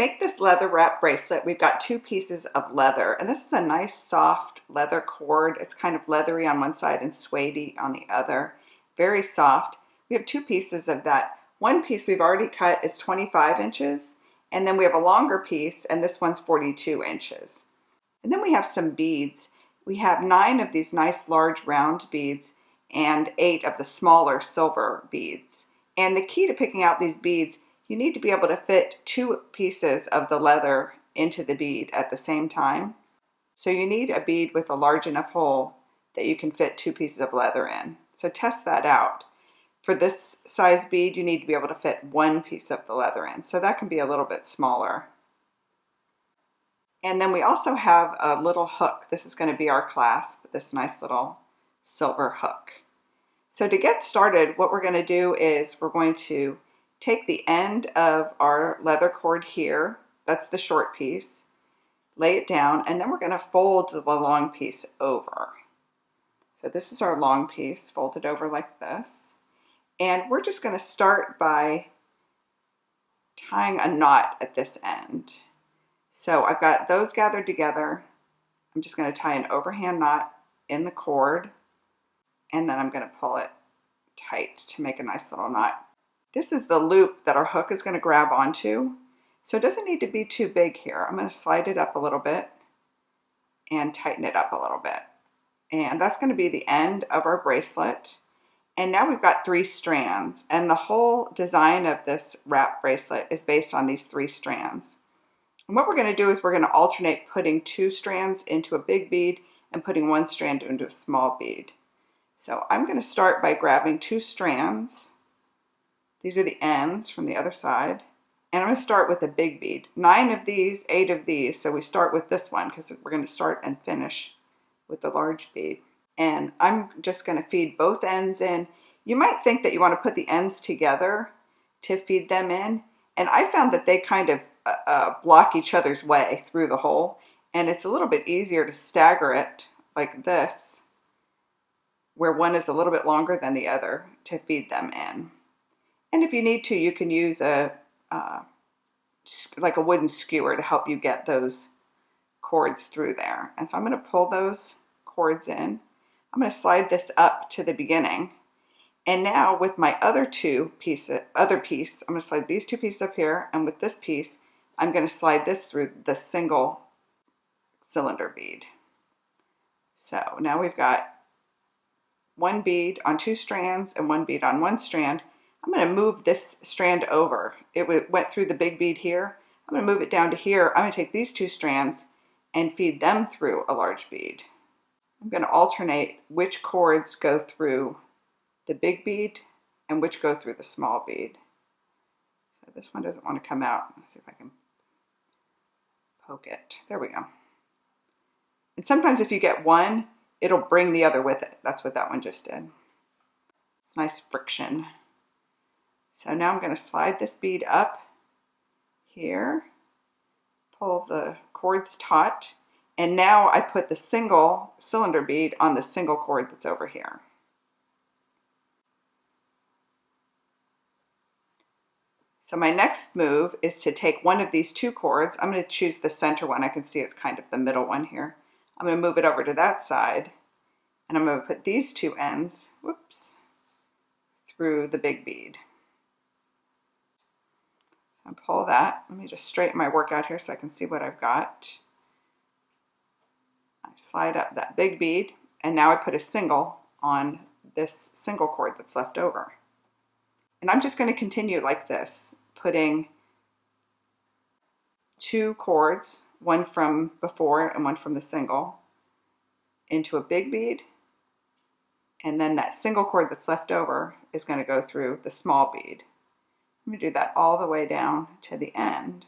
make this leather wrap bracelet, we've got 2 pieces of leather, and this is a nice soft leather cord. It's kind of leathery on one side and suede on the other. Very soft. We have 2 pieces of that. One piece we've already cut is 25 inches, and then we have a longer piece, and this one's 42 inches. And then we have some beads. We have 9 of these nice large round beads and 8 of the smaller silver beads. And the key to picking out these beads, you need to be able to fit 2 pieces of the leather into the bead at the same time. So you need a bead with a large enough hole that you can fit 2 pieces of leather in. So test that out. For this size bead, you need to be able to fit 1 piece of the leather in. So that can be a little bit smaller. And then we also have a little hook. This is going to be our clasp, this nice little silver hook. So to get started, what we're going to do is we're going to take the end of our leather cord here, that's the short piece, lay it down, and then we're going to fold the long piece over. So this is our long piece, folded over like this. And we're just going to start by tying a knot at this end. So I've got those gathered together. I'm just going to tie an overhand knot in the cord, and then I'm going to pull it tight to make a nice little knot. This is the loop that our hook is going to grab onto, so it doesn't need to be too big here. I'm going to slide it up a little bit and tighten it up a little bit. And that's going to be the end of our bracelet. And now we've got 3 strands, and the whole design of this wrap bracelet is based on these 3 strands. And what we're going to do is we're going to alternate putting 2 strands into a big bead and putting 1 strand into a small bead. So I'm going to start by grabbing 2 strands. These are the ends from the other side. And I'm going to start with a big bead. 9 of these, 8 of these. So we start with this one because we're going to start and finish with the large bead. And I'm just going to feed both ends in. You might think that you want to put the ends together to feed them in. And I found that they kind of block each other's way through the hole. And it's a little bit easier to stagger it like this, where one is a little bit longer than the other, to feed them in. And if you need to, you can use like a wooden skewer to help you get those cords through there. And so I'm going to pull those cords in. I'm going to slide this up to the beginning. And now with my other piece, I'm going to slide these 2 pieces up here, and with this piece, I'm going to slide this through the single cylinder bead. So now we've got 1 bead on 2 strands and 1 bead on 1 strand. I'm going to move this strand over. It went through the big bead here. I'm going to move it down to here. I'm going to take these 2 strands and feed them through a large bead. I'm going to alternate which cords go through the big bead and which go through the small bead. So this one doesn't want to come out. Let's see if I can poke it. There we go. And sometimes if you get one, it'll bring the other with it. That's what that one just did. It's nice friction. So now I'm going to slide this bead up here, pull the cords taut, and now I put the single cylinder bead on the single cord that's over here. So my next move is to take one of these 2 cords. I'm going to choose the center one. I can see it's kind of the middle one here. I'm going to move it over to that side, and I'm going to put these 2 ends, whoops, through the big bead. So I pull that. Let me just straighten my work out here so I can see what I've got. I slide up that big bead, and now I put a single on this single cord that's left over. And I'm just going to continue like this, putting 2 cords, one from before and one from the single, into a big bead, and then that single cord that's left over is going to go through the small bead. I'm going to do that all the way down to the end,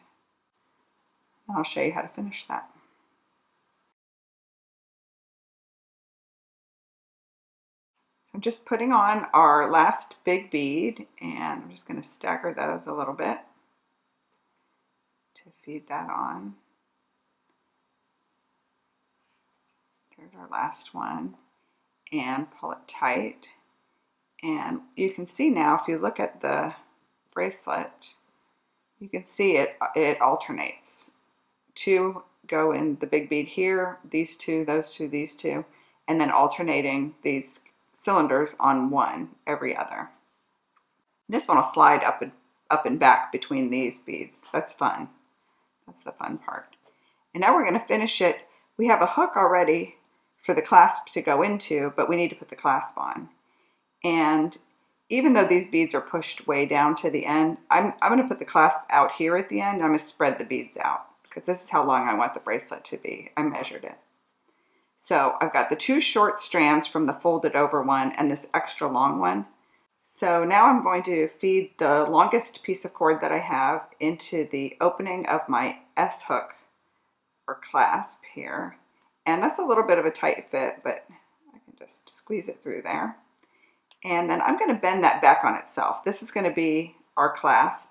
and I'll show you how to finish that. So I'm just putting on our last big bead, and I'm just going to stagger those a little bit to feed that on. There's our last one, and pull it tight. And you can see now, if you look at the bracelet, you can see it alternates. 2 go in the big bead here, these 2, those 2, these 2, and then alternating these cylinders on 1 every other. This one will slide up and back between these beads. That's fun. That's the fun part. And now we're going to finish it. We have a hook already for the clasp to go into, but we need to put the clasp on. And even though these beads are pushed way down to the end, I'm going to put the clasp out here at the end. I'm going to spread the beads out because this is how long I want the bracelet to be. I measured it. So I've got the 2 short strands from the folded over one and this extra long one. So now I'm going to feed the longest piece of cord that I have into the opening of my S hook or clasp here. And that's a little bit of a tight fit, but I can just squeeze it through there. And then I'm going to bend that back on itself. This is going to be our clasp.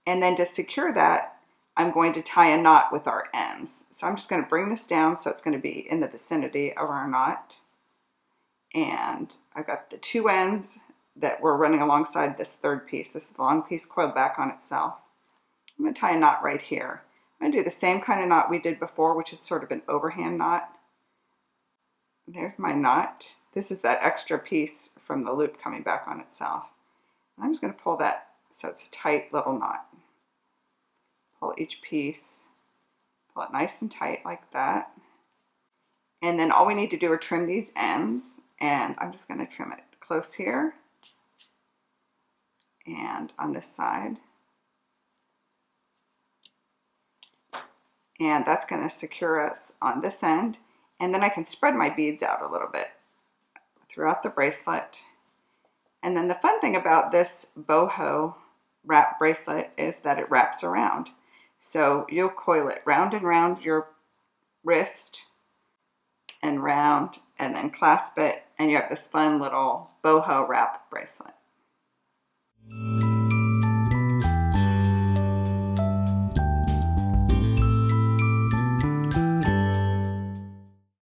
And then to secure that, I'm going to tie a knot with our ends. So I'm just going to bring this down so it's going to be in the vicinity of our knot. And I've got the 2 ends that we're running alongside this 3rd piece. This is the long piece coiled back on itself. I'm going to tie a knot right here. I'm going to do the same kind of knot we did before, which is sort of an overhand knot. There's my knot. This is that extra piece from the loop coming back on itself. I'm just going to pull that so it's a tight little knot. Pull each piece, pull it nice and tight like that. And then all we need to do are trim these ends, and I'm just going to trim it close here and on this side. And that's going to secure us on this end. And then I can spread my beads out a little bit throughout the bracelet. And then the fun thing about this boho wrap bracelet is that it wraps around. So you'll coil it round and round your wrist and round, and then clasp it, and you have this fun little boho wrap bracelet.